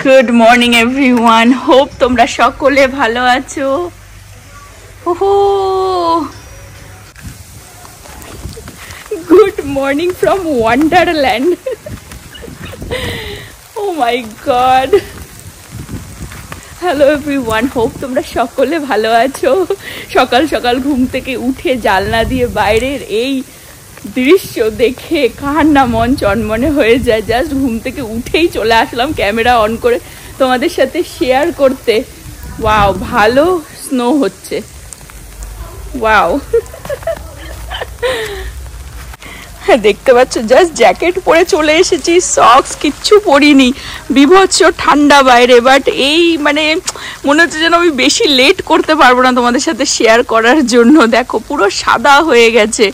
Good morning everyone, hope তোমরা সকলে ভালো আছো। Good morning from Wonderland. Oh my God, hello everyone, hope তোমরা সকলে ভালো আছো। সকাল সকাল ঘুম থেকে উঠে জানলা দিয়ে বাইরের এই দৃশ্য দেখে কার না মন চনমনে হয়ে যায়। জাস্ট ঘুম থেকে উঠেই চলে আসলাম ক্যামেরা অন করে তোমাদের সাথে শেয়ার করতে। ওয়াও, ভালো স্নো হচ্ছে, ওয়াও। দেখতে পাচ্ছ, জাস্ট জ্যাকেট পরে চলে এসেছি, সক্স কিচ্ছু পরিনি, বিভৎস ঠান্ডা বাইরে। বাট এই মানে মনে হচ্ছে যেন আমি বেশি লেট করতে পারবো না তোমাদের সাথে শেয়ার করার জন্য। দেখো পুরো সাদা হয়ে গেছে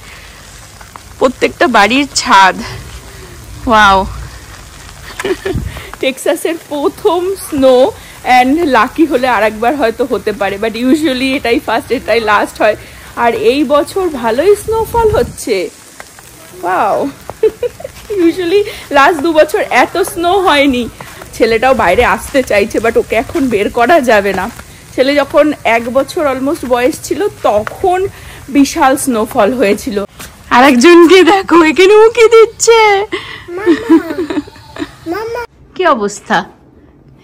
প্রত্যেকটা বাড়ির ছাদ। ওয়াও, টেক্সাসের প্রথম স্নো, অ্যান্ড লাকি হলে আরেকবার হয়তো হতে পারে, বাট ইউজুয়ালি এটাই ফার্স্ট, এটাই লাস্ট হয়। আর এই বছর ভালোই স্নোফল হচ্ছে। ওয়াও, ইউজুয়ালি লাস্ট 2 বছর এত স্নো হয়নি। ছেলেটাও বাইরে আসতে চাইছে, বাট ওকে এখন বের করা যাবে না। ছেলে যখন 1 বছর অলমোস্ট বয়স ছিল তখন বিশাল স্নোফল হয়েছিল। আরেকজনকে দেখো এখানে উকি দিচ্ছে। কি অবস্থা?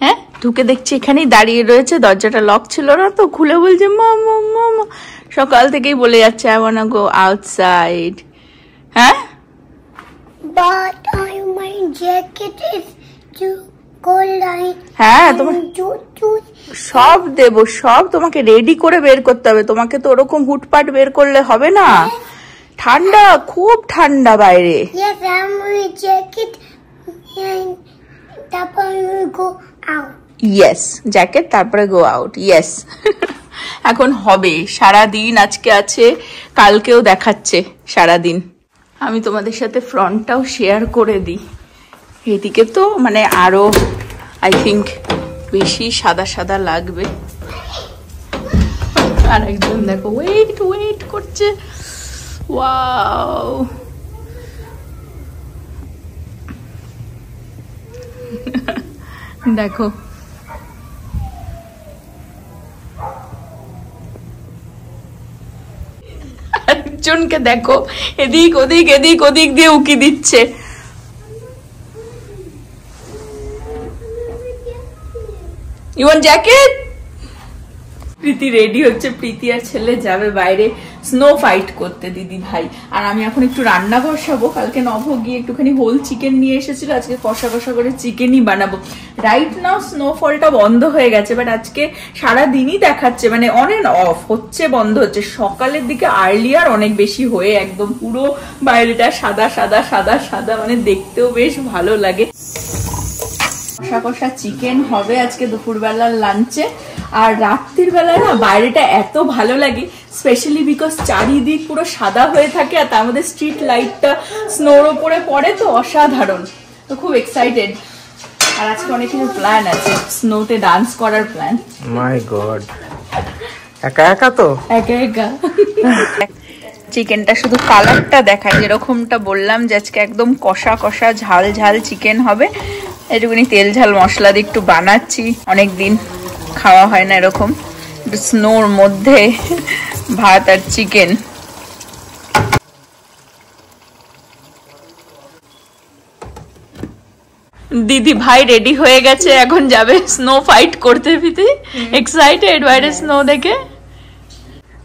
হ্যাঁ, ঢুকে দেখছি এখানেই দাঁড়িয়ে রয়েছে, দরজাটা লক ছিল না তো, খুলে বলছে মামা মামা। সকাল থেকেই বলে যাচ্ছে I wanna go outside। হ্যাঁ, but my jacket is too cold. হ্যাঁ তোমার সব দেবো, সব তোমাকে রেডি করে বের করতে হবে। তোমাকে তো ওরকম হুটপাট বের করলে হবে না। ঠান্ডা, খুব ঠান্ডা বাইরে। Yes, I'm my jacket and তারপর go out. ইয়েস, জ্যাকেট তারপরে গো আউট। ইয়েস। এখন হবে সারাদিন, আজকে আছে, কালকেও দেখাচ্ছে সারাদিন। আমি তোমাদের সাথে ফ্রন্টটাও শেয়ার করে দিই। এদিকে তো মানে আরো আই থিঙ্ক বেশি সাদা সাদা লাগবে। আর একজন দেখো ওয়েট ওয়েট করছে। ওয়াও, দেখো একজনকে দেখো এদিক ওদিক এদিক ওদিক দিয়ে উকি দিচ্ছে। You want jacket? Priti ready হচ্ছে, প্রীতি আর ছেলে যাবে বাইরে স্নো ফাইট করতে দিদি ভাই। আর আমি এখন একটু রান্না বসাবো। কালকে নভ গিয়ে একটুখানি হোল চিকেন নিয়ে এসেছিল, আজকে কষা কষা করে চিকেনই বানাবো। রাইট নাও স্নোফলটা বন্ধ হয়ে গেছে, বাট আজকে সারাদিনই দেখাচ্ছে, মানে অন এন্ড অফ হচ্ছে, বন্ধ হচ্ছে। সকালের দিকে আর্লিয়ার অনেক বেশি হয়ে একদম পুরো বাইরেটা সাদা সাদা সাদা সাদা, মানে দেখতেও বেশ ভালো লাগে। কষা কষা চিকেন হবে আজকে দুপুরবেলার লাঞ্চে। আর রাত্রির বেলায় না বাইরেটা এত ভালো লাগে, স্পেশালি বিকজ চারিদিক পুরো সাদা হয়ে থাকে, আর তার মধ্যে স্ট্রিট লাইটটা স্নোর ওপরে পড়ে, তো অসাধারণ। তো খুব এক্সাইটেড। আর আজকে অনেক কিছু প্ল্যান আছে, স্নোতে ডান্স করার প্ল্যান। মাই গড, একা একা তো একা একা। চিকেনটা শুধু কালারটা দেখায়, যেরকমটা বললাম যে আজকে একদম কষা কষা ঝাল ঝাল চিকেন হবে। এটুকুনি তেল ঝাল মশলা দিয়ে একটু বানাচ্ছি, অনেকদিন খাওয়া হয় না এরকম স্নোর মধ্যে ভাত আর চিকেন। দিদি ভাই রেডি হয়ে গেছে, এখন যাবে স্নো ফাইট করতে। প্রীতি এক্সাইটেড বাইরে স্নো দেখে?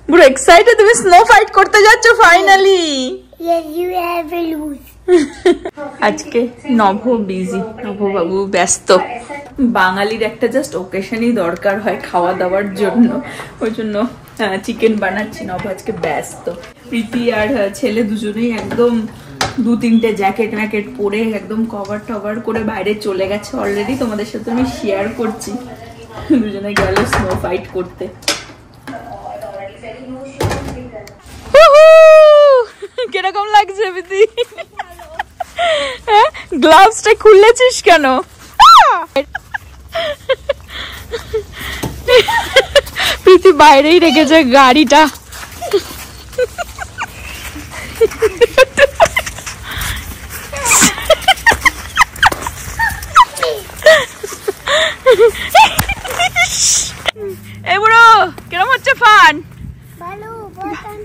পুরো এক্সাইটেড, তুমি স্নো ফাইট করতে যাচ্ছ finally? Yes, you have a lose. আজকে নভ বিজি, নভবাবু ব্যস্ত। বাঙালির একটা জাস্ট ওকেশনই দরকার হয় খাওয়া দাওয়ার জন্য, ওই জন্য চিকেন বানাচ্ছি। নভ আজকে ব্যস্ত। প্রীতি আর ছেলে দুজনেই একদম 2-3টে জ্যাকেট ম্যাকেট পরে একদম কভার টভার করে বাইরে চলে গেছে অলরেডি। তোমাদের সাথে আমি শেয়ার করছি, দুজনে গেল স্নো ফাইট করতে। কিরকম লাগছে প্রীতি? গ্লাভসটা খুললেছিস কেন? প্রীতি বাইরেই রেখেছে গাড়িটা। এই বুড়ো কেমন হচ্ছে ফান? ভালো বলতাম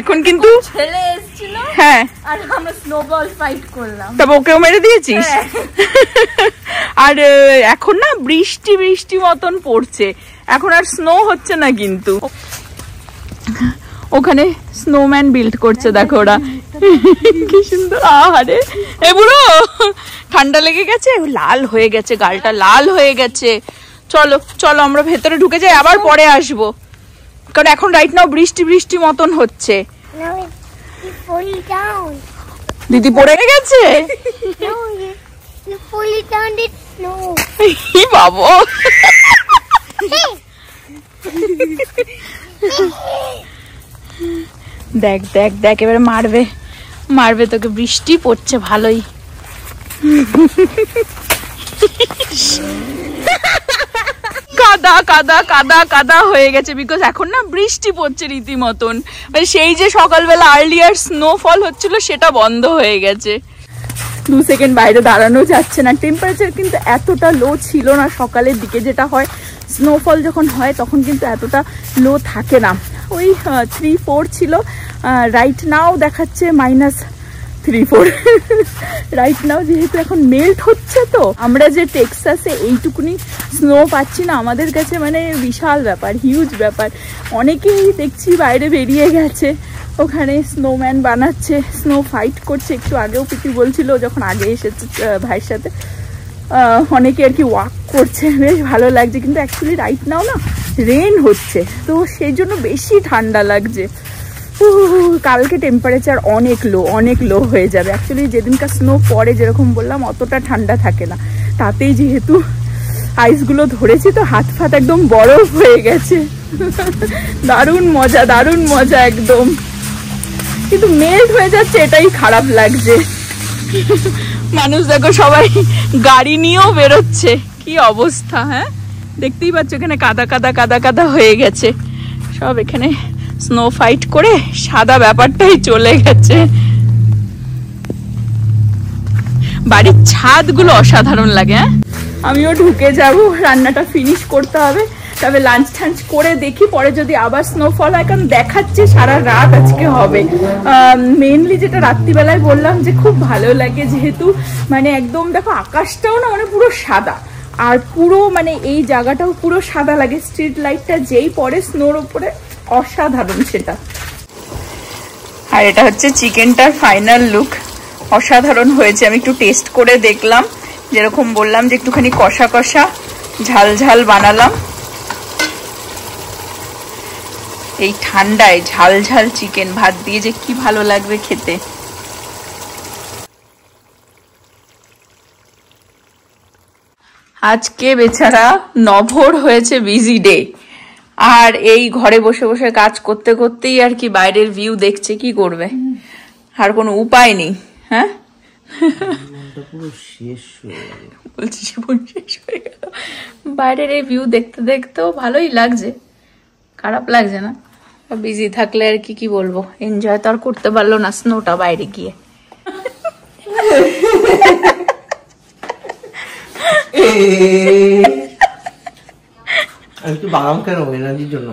এখন কিন্তু ছেলে এসেছিল হ্যাঁ, আর আমরা স্নোবল ফাইট করলাম। তবে ওকেও মেরে দিয়েছিস। আর এখন না বৃষ্টি বৃষ্টি মতন পড়ছে, এখন আর স্নো হচ্ছে না কিন্তু। ওখানে স্নোম্যান বিল্ড করছে দেখো ওরা, কি সুন্দর। আরে এ বুড়ো ঠান্ডা লেগে গেছে, লাল হয়ে গেছে, গালটা লাল হয়ে গেছে। চলো চলো আমরা ভেতরে ঢুকে যাই, আবার পরে আসবো, কারণ এখন রাইট নাও বৃষ্টি বৃষ্টি মতন হচ্ছে। No, you fall down. দিদি পড়ে গেছে। No, you fall down it. No. ই বাবা, দেখ দেখ দেখ এবারে মারবে মারবে তোকে, বৃষ্টি পড়ছে ভালোই। কাদা কাদা কাদা কাদা হয়ে গেছে, বিকজ এখন না বৃষ্টি পড়ছে রীতিমতন। মানে সেই যে সকালবেলা আর্লিয়ার স্নোফল হচ্ছিল সেটা বন্ধ হয়ে গেছে। 2 সেকেন্ড বাইরে দাঁড়ানো যাচ্ছে না। টেম্পারেচার কিন্তু এতটা লো ছিল না সকালের দিকে, যেটা হয় স্নোফল যখন হয় তখন কিন্তু এতটা লো থাকে না, ওই 3-4 ছিল। রাইট নাও দেখাচ্ছে -3-4। রাইট নাও যেহেতু এখন মেল্ট হচ্ছে, তো আমরা যে টেক্সাসে এইটুকুনি স্নো পাচ্ছি না, আমাদের কাছে মানে বিশাল ব্যাপার, হিউজ ব্যাপার। অনেকেই দেখছি বাইরে বেরিয়ে গেছে, ওখানে স্নোম্যান বানাচ্ছে, স্নো ফাইট করছে। একটু আগেও পিটি বলছিল যখন আগে এসেছে ভাইয়ের সাথে, অনেকে আর কি ওয়াক করছে, বেশ ভালো লাগছে। কিন্তু অ্যাকচুয়ালি রাইট নাও না রেন হচ্ছে, তো সেই জন্য বেশি ঠান্ডা লাগছে। কালকে টেম্পারেচার অনেক লো হয়ে যাবে। অ্যাকচুয়ালি যেদিনকার স্নো পড়ে যেরকম বললাম অতটা ঠান্ডা থাকে না, তাতেই যেহেতু আইসগুলো ধরেছি তো হাত ফাত একদম বরফ হয়ে গেছে। দারুণ মজা একদম, কিন্তু মেল্ট হয়ে যাচ্ছে, এটাই খারাপ লাগছে। মানুষ দেখো সবাই গাড়ি নিয়েও বেরোচ্ছে, কি অবস্থা। হ্যাঁ দেখতেই পাচ্ছ এখানে কাদা কাদা কাদা কাদা হয়ে গেছে সব, এখানে স্নো ফাইট করে সাদা ব্যাপারটাই চলে গেছে। বাড়ির ছাদগুলো অসাধারণ লাগে। হ্যাঁ আমিও ঢুকে যাব, রান্নাটা ফিনিশ করতে হবে, তবে লাঞ্চ টাঞ্চ করে দেখি পরে যদি আবার স্নোফল হয়, কারণ দেখাচ্ছে সারা রাত আজকে হবে। মেইনলি যেটা রাত্রিবেলায় বললাম যে খুব ভালো লাগে, যেহেতু মানে একদম দেখো আকাশটাও না মানে পুরো সাদা, আর পুরো মানে এই জায়গাটাও পুরো সাদা লাগে। স্ট্রিট লাইটটা যেই পড়ে স্নোর উপরে অসাধারণ সেটা। আর এটা হচ্ছে চিকেনটার ফাইনাল লুক, অসাধারণ হয়েছে। আমি একটু টেস্ট করে দেখলাম, যেরকম বললাম যে একটুখানি কষা কষা ঝাল ঝাল বানালাম। এই ঠান্ডায় ঝাল ঝাল চিকেন ভাত দিয়ে যে কি ভালো লাগবে খেতে। আজকে বেচারা নভোর হয়েছে বিজি ডে, আর এই ঘরে বসে বসে কাজ করতে করতেই আর কি বাইরের ভিউ দেখছে, কি করবে, আর কোনো উপায় নেই। হ্যাঁ বলছি জীবন শেষ হয়ে গেল। বাইরের এই ভিউ দেখতে দেখতেও ভালোই লাগছে, খারাপ লাগছে না। বিজি থাকলে আর কি বলবো, এনজয় তো আর করতে পারলো না স্নোটা বাইরে গিয়ে। একটু বাদাম কেন এনার্জির জন্য।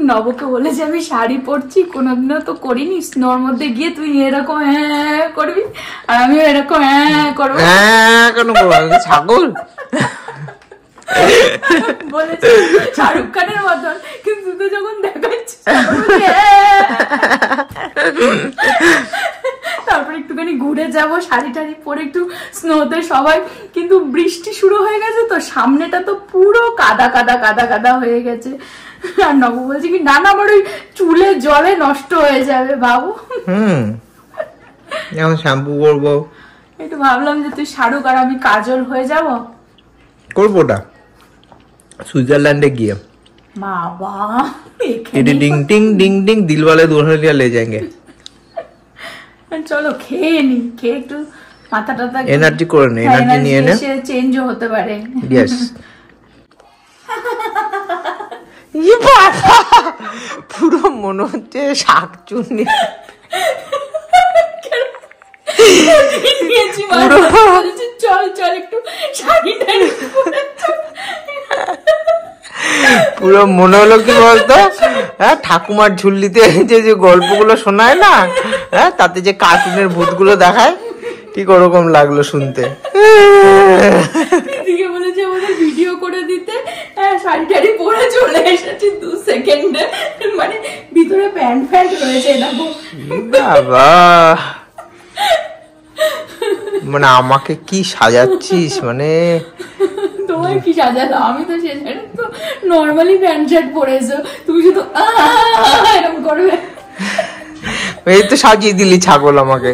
নবকে বলেছে আমি শাড়ি পরছি, কোনোদিনও তো করিনি, স্নোর মধ্যে গিয়ে তুই এরকম হ্যাঁ করবি আর আমিও এরকম হ্যাঁ করবো। হ্যাঁ কেন করবো, ছাগল বলেছে শাহরুখ খানের মতন, কিন্তু তুই যখন দেখাচ্ছিস তারপর একটুখানি ঘুরে যাব, শাড়ি টাড়ি পরে একটু স্নোতে সবাই। কিন্তু বৃষ্টি শুরু হয়ে গেছে তো, সামনেটা তো পুরো কাদা কাদা কাদা কাদা হয়ে গেছে। আর নব বলছি কি না না আমার ওই চুলে জলে নষ্ট হয়ে যাবে বাবু। এখন শ্যাম্পু করবো, একটু ভাবলাম যে তুই শাহরুখ আর আমি কাজল হয়ে যাব। করবো ওটা সুইজারল্যান্ডে গিয়ে। বাবা ডিং টিং ডিং ডিং দিলওয়ালে দুলহানিয়া লে যাएंगे। চলো খেয়ে নি, খেয়ে একটু মাথা টাথা এনার্জি করে নে, এনার্জি নিয়ে নে, চেঞ্জও হতে পারে। ইয়েস। পুরো মনে হচ্ছে শাকচুন্নি। চল চল একটু শাড়ি টাড়ি পরে চল। পুরো মনে হলো কি বলতো, হ্যাঁ ঠাকুমার ঝুল্লিতে যে যে গল্পগুলো শোনায় না, হ্যাঁ তাতে যে কার্টুনের ভূতগুলো দেখায়, ঠিক ওরকম লাগলো শুনতে। দিদিকে বলেছে আমাদের ভিডিও করে দিতে, শাড়ি টাড়ি পরে চলে এসেছি 2 সেকেন্ডে, মানে ভিতরে প্যান্ট ফ্যান্ট রয়েছে দেখো। বাবা মানে আমাকে কি সাজাচ্ছিস, মানে তোমার কি সাজালো, আমি তো সেটা তো নর্মালি প্যান্ট শার্ট পরেছো, তুমি শুধু এরকম করবে। এই তো সাজিয়ে দিলি ছাগল আমাকে।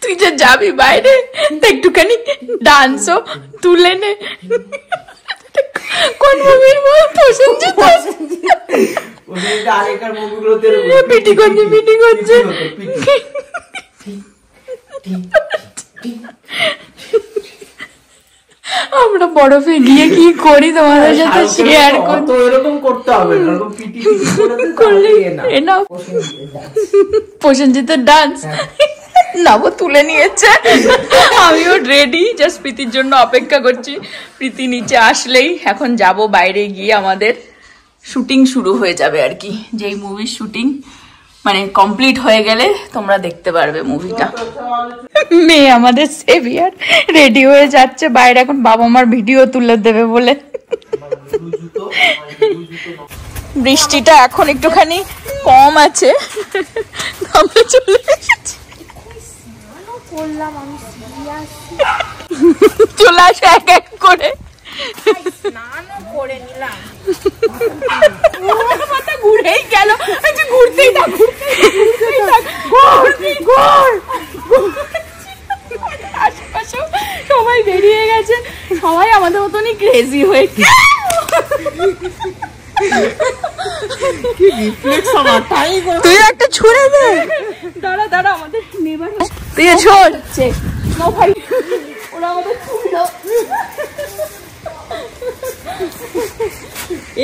তুই যে যাবি বাইরে একটুখানি ডান্সও তুলে নে। কোন মুভির বল? প্রসেনজিৎ পিটি করছে পিটি করছে। আমরা বরফে গিয়ে কি করি তোমাদের সাথে শেয়ার করতে, এরকম করতে হবে না, এরকম পিটি করলে না প্রসেনজিতের ডান্স নব তুলে নিয়েছে। আমিও রেডি, জাস্ট প্রীতির জন্য অপেক্ষা করছি। প্রীতি নিচে আসলেই এখন যাব বাইরে গিয়ে আমাদের শুটিং শুরু হয়ে যাবে আর কি, যেই মুভির শুটিং মানে কমপ্লিট হয়ে গেলে তোমরা দেখতে পারবে মুভিটা। মেয়ে আমাদের সেভিয়ার রেডি হয়ে যাচ্ছে বাইরে, এখন বাবা মার ভিডিও তুলে দেবে বলে। বৃষ্টিটা এখন একটুখানি কম আছে, আমরা চলে এসেছি। চলে আসে এক এক করে, করে নিলাম মাথা ঘুরেই গেল। আচ্ছা ঘুরতেই থাক আশেপাশে সবাই বেরিয়ে গেছে, সবাই আমাদের মতনই ক্রেজি হয়ে। তুই একটা ছুড়ে দে, দাঁড়া দাঁড়া আমাদের নেবার, তুই ছোট ভাই ওরা আমাদের ছুড়লো।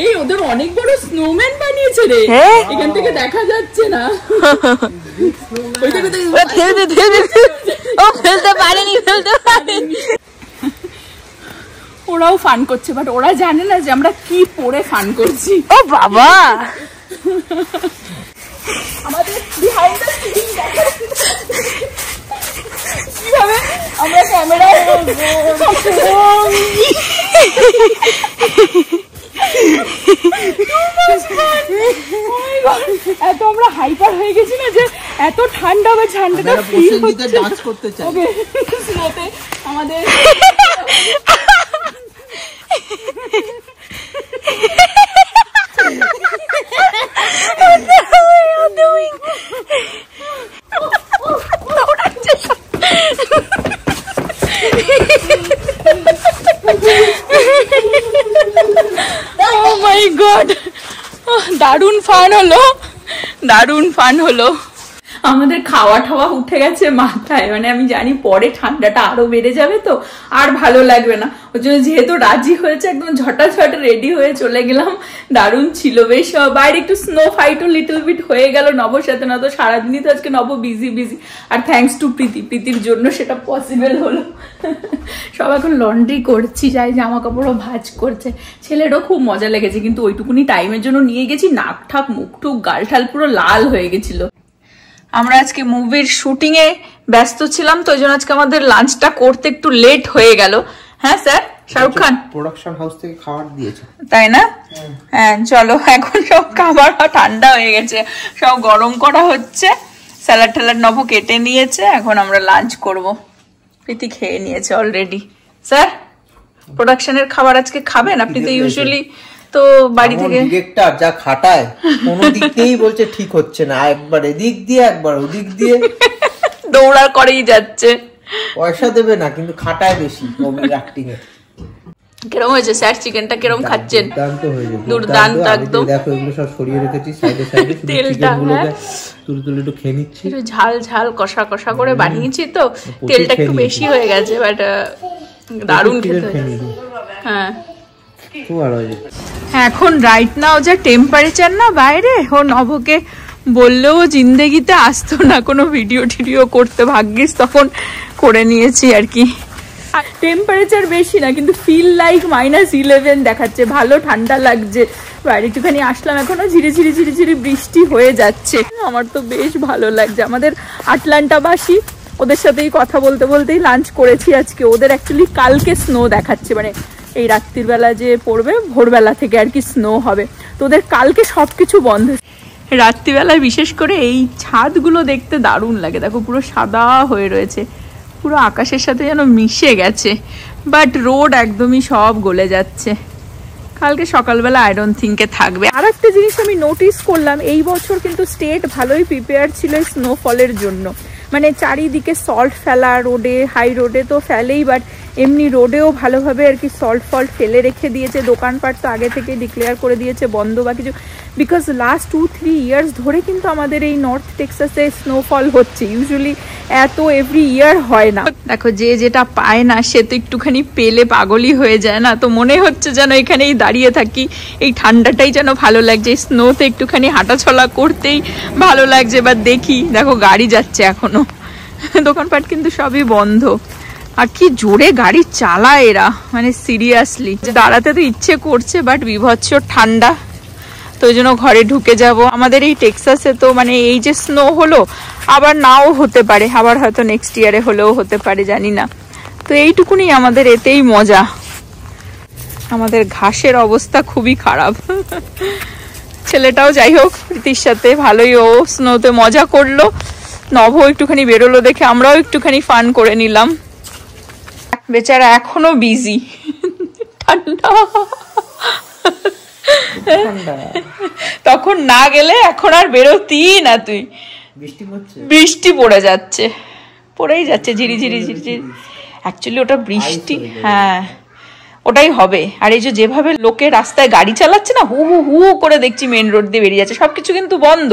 এই ওদের অনেক বড় স্নোম্যান বানিয়েছে রে, এখান থেকে দেখা যাচ্ছে না। ফেলতে পারেনি ওরাও ফান করছে, বাট ওরা জানে না যে আমরা কি পরে ফান করছি। ও বাবা আমাদের বিহাইন্ড দ্য সিন কিভাবে আমরা ক্যামেরায় এত আমরা হাইপার হয়ে গেছি না যে এত ঠান্ডা বা ঠান্ডাটা ফিল হচ্ছে। ডান্স করতে চাই ওকে স্নোতে আমাদের Oh my God! দারুণ ফান হলো, দারুণ ফান হলো। আমাদের খাওয়া ঠাওয়া উঠে গেছে মাথায়, মানে আমি জানি পরে ঠান্ডাটা আরো বেড়ে যাবে তো আর ভালো লাগবে না, ওই জন্য যেহেতু রাজি হয়েছে একদম ঝটাঝট রেডি হয়ে চলে গেলাম। দারুণ ছিল বেশ, বাইরে একটু স্নো ফাইটও লিটল বিট হয়ে গেল নবর সাথে, না তো সারাদিনই তো আজকে নব বিজি বিজি, আর থ্যাঙ্কস টু প্রীতির জন্য সেটা পসিবল হলো। সব এখন লন্ড্রি করছি, যাই জামা কাপড়ও ভাঁজ করছে, ছেলেরও খুব মজা লেগেছে, কিন্তু ওইটুকুনি টাইমের জন্য নিয়ে গেছি, নাক ঠাক মুখ টুক গাল ঠাল পুরো লাল হয়ে গেছিল। আমরা আজকে মুভির শুটিং এ ব্যস্ত ছিলাম, তো ওই জন্য আজকে আমাদের লাঞ্চটা করতে একটু লেট হয়ে গেল। হ্যাঁ sir, Shahrukh Khan production house থেকে খাবার দিয়েছে, তাই না? হ্যাঁ চলো, এখন সব খাবার ঠান্ডা হয়ে গেছে, সব গরম করা হচ্ছে, স্যালাড ট্যালাড নব কেটে নিয়েছে, এখন আমরা লাঞ্চ করব। প্রীতি খেয়ে নিয়েছে অলরেডি। স্যার প্রোডাকশনের খাবার আজকে খাবেন? আপনি তো ইউজুয়ালি তো বাড়ি থেকে ডিরেক্টর যা খাটায় কোন দিক দিয়েই বলছে ঠিক হচ্ছে না, একবার এদিক দিয়ে একবার ওদিক দিয়ে দৌড়া করেই যাচ্ছে। পয়সা দেবে না কিন্তু খাটায় বেশি মুভির অ্যাক্টিং এ। কিরম হয়েছে স্যার? চিকেনটা কিরম খাচ্ছেন? দুর্দান্ত হয়েছে, দুর্দান্ত একদম। দেখো এগুলো সব সরিয়ে রেখেছি সাইডে সাইডে, তেলটা তুলে তুলে একটু খেয়ে নিচ্ছি, একটু ঝাল ঝাল কষা কষা করে বানিয়েছি, তো তেলটা একটু বেশি হয়ে গেছে, বাট দারুণ খেতে হয়েছে। হ্যাঁ এখন রাইট নাও যা টেম্পারেচার না বাইরে, ও নবকে বললেও জিন্দেগিতে আসতো না কোনো ভিডিও টিডিও করতে, ভাগ্যিস তখন করে নিয়েছি আর কি। টেম্পারেচার বেশি না কিন্তু ফিল লাইক -11 দেখাচ্ছে, ভালো ঠান্ডা লাগছে। বাইরে একটুখানি আসলাম, এখনো ঝিরি ঝিরি ঝিরি ঝিরি বৃষ্টি হয়ে যাচ্ছে। আমার তো বেশ ভালো লাগছে। আমাদের আটলান্টাবাসী, ওদের সাথেই কথা বলতে বলতেই লাঞ্চ করেছি আজকে। ওদের অ্যাকচুয়ালি কালকে স্নো দেখাচ্ছে, মানে এই রাত্রির বেলা যে পড়বে ভোরবেলা থেকে আর কি স্নো হবে। তো ওদের কালকে সবকিছু বন্ধ। রাত্রিবেলায় বিশেষ করে এই ছাদগুলো দেখতে দারুণ লাগে, দেখো পুরো সাদা হয়ে রয়েছে, পুরো আকাশের সাথে যেন মিশে গেছে। বাট রোড একদমই সব গলে যাচ্ছে। কালকে সকালবেলা আই ডোন্ট থিঙ্ক থাকবে। আর একটা জিনিস আমি নোটিস করলাম, এই বছর কিন্তু স্টেট ভালোই প্রিপেয়ার ছিল স্নোফলের জন্য। মানে চারিদিকে সল্ট ফেলা, রোডে হাই রোডে তো ফেলেই, বাট এমনি রোডেও ভালোভাবে আর কি সল্ট ফল্ট ফেলে রেখে দিয়েছে। দোকানপাট তো আগে থেকে ডিক্লেয়ার করে দিয়েছে বন্ধ বা কিছু, বিকজ লাস্ট 2-3 ইয়ার্স ধরে কিন্তু আমাদের এই নর্থ টেক্সাসে স্নোফল হচ্ছে। ইউজুয়ালি এত এভরি ইয়ার হয় না। দেখো যে যেটা পায় না সে তো একটুখানি পেলে পাগলই হয়ে যায় না। তো মনে হচ্ছে যেন এখানেই দাঁড়িয়ে থাকি, এই ঠান্ডাটাই যেন ভালো লাগছে, স্নোতে একটুখানি হাঁটাচলা করতেই ভালো লাগছে। বা দেখি, দেখো গাড়ি যাচ্ছে এখনো, দোকানপাট কিন্তু সবই বন্ধ। আর কি জোরে গাড়ি চালায় এরা, মানে সিরিয়াসলি দাঁড়াতে তো ইচ্ছে করছে, বাট বিভৎস ঠান্ডা, তো ওই জন্য ঘরে ঢুকে যাব। আমাদের এই টেক্সাসে তো মানে এই যে স্নো হলো, আবার নাও হতে পারে, আবার হয়তো নেক্সট ইয়ারে হলেও হতে পারে, জানি না। তো এইটুকুনি আমাদের এতেই মজা। আমাদের ঘাসের অবস্থা খুবই খারাপ। ছেলেটাও যাই হোক প্রীতির সাথে ভালোই, ও স্নোতে মজা করলো, নভ একটুখানি বেরোলো দেখে আমরাও একটুখানি ফান করে নিলাম। বেচারা এখনো বিজি, ঠান্ডা তখন না গেলে এখন আর বেরোতি না তুই। বৃষ্টি পড়ে যাচ্ছে, পড়েই যাচ্ছে ঝিরি ঝিরি ঝিরি ঝিরি। অ্যাকচুয়ালি ওটা বৃষ্টি, হ্যাঁ ওটাই হবে। আর এই যে যেভাবে লোকে রাস্তায় গাড়ি চালাচ্ছে না, হু হু হু করে দেখছি মেন রোড দিয়ে বেরিয়ে যাচ্ছে, সবকিছু কিন্তু বন্ধ,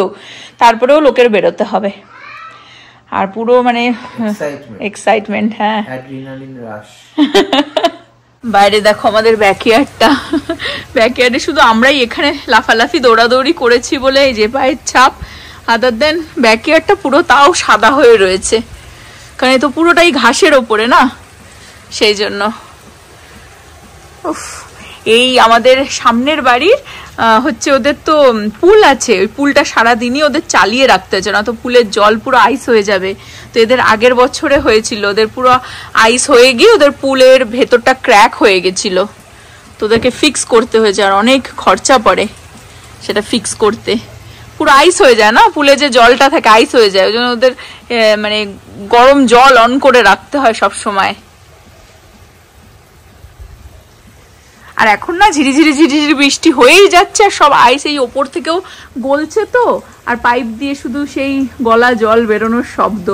তারপরেও লোকের বেরোতে হবে। আর পুরো মানে এক্সাইটমেন্ট, হ্যাঁ। বাইরে দেখো আমাদের ব্যাকইয়ার্ডটা, ব্যাকইয়ার্ডে শুধু আমরাই এখানে লাফালাফি দৌড়াদৌড়ি করেছি বলে এই যে পায়ের ছাপ, আদার দেন ব্যাকইয়ার্ডটা পুরো তাও সাদা হয়ে রয়েছে, কারণ এ তো পুরোটাই ঘাসের ওপরে না, সেই জন্য। এই আমাদের সামনের বাড়ির হচ্ছে ওদের তো পুল আছে, ওই পুলটা সারাদিনই ওদের চালিয়ে রাখতে হচ্ছে, না তো পুলের জল পুরো আইস হয়ে যাবে। তো এদের আগের বছরে হয়েছিল, ওদের পুরো আইস হয়ে গিয়ে ওদের পুলের ভেতরটা ক্র্যাক হয়ে গেছিল, তো ওদেরকে ফিক্স করতে হয়েছে, আর অনেক খরচা পড়ে সেটা ফিক্স করতে। পুরো আইস হয়ে যায় না, পুলে যে জলটা থাকে আইস হয়ে যায়, ওই জন্য ওদের মানে গরম জল অন করে রাখতে হয় সব সময়। আর এখন না ঝিরিঝিরি ঝিরিঝিরি বৃষ্টি হয়েই যাচ্ছে, আর সব আইস এই ওপর থেকেও গলছে, তো আর পাইপ দিয়ে শুধু সেই গলা জল বেরোনোর শব্দ।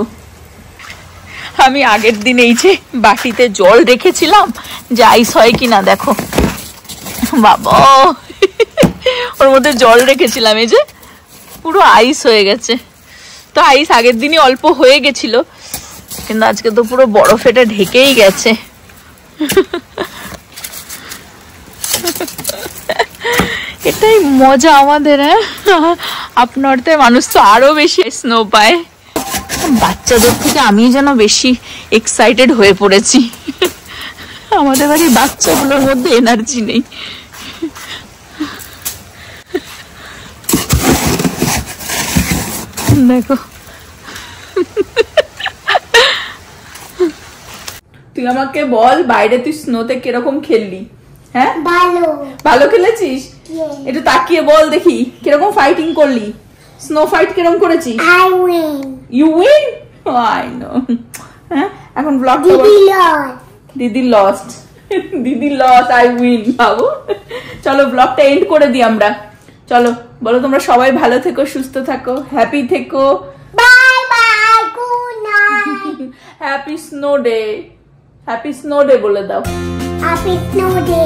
আমি আগের দিন এই যে বাটিতে জল রেখেছিলাম যে আইস হয় কিনা, দেখো বাবা ওর মধ্যে জল রেখেছিলাম, এই যে পুরো আইস হয়ে গেছে। তো আইস আগের দিনই অল্প হয়ে গেছিল, কিন্তু আজকে তো পুরো বরফেটা ঢেকেই গেছে। এটাই মজা আমাদের, হ্যাঁ। আপ নর্থের মানুষ তো আরো বেশি স্নো পায়। বাচ্চাদের থেকে আমি যেন বেশি এক্সাইটেড হয়ে পড়েছি, আমাদের বাড়ির বাচ্চাগুলোর মধ্যে এনার্জি নেই। দেখো তুই আমাকে বল, বাইরে তুই স্নোতে কিরকম খেললি? হ্যাঁ ভালো ভালো খেলেছিস? একটু তাকিয়ে বল দেখি কিরকম ফাইটিং করলি, স্নো ফাইট কিরকম করেছিস? I win. You win? Oh, I know. হ্যাঁ এখন ব্লগ দিদি লস্ট, দিদি লস, আই উইন। বাবু চলো ব্লগটা এন্ড করে দিই আমরা, চলো বলো তোমরা সবাই ভালো থেকো, সুস্থ থাকো, হ্যাপি থেকো, bye bye, good night, happy snow day, happy snow day বলে দাও, হ্যাপি স্নো ডে।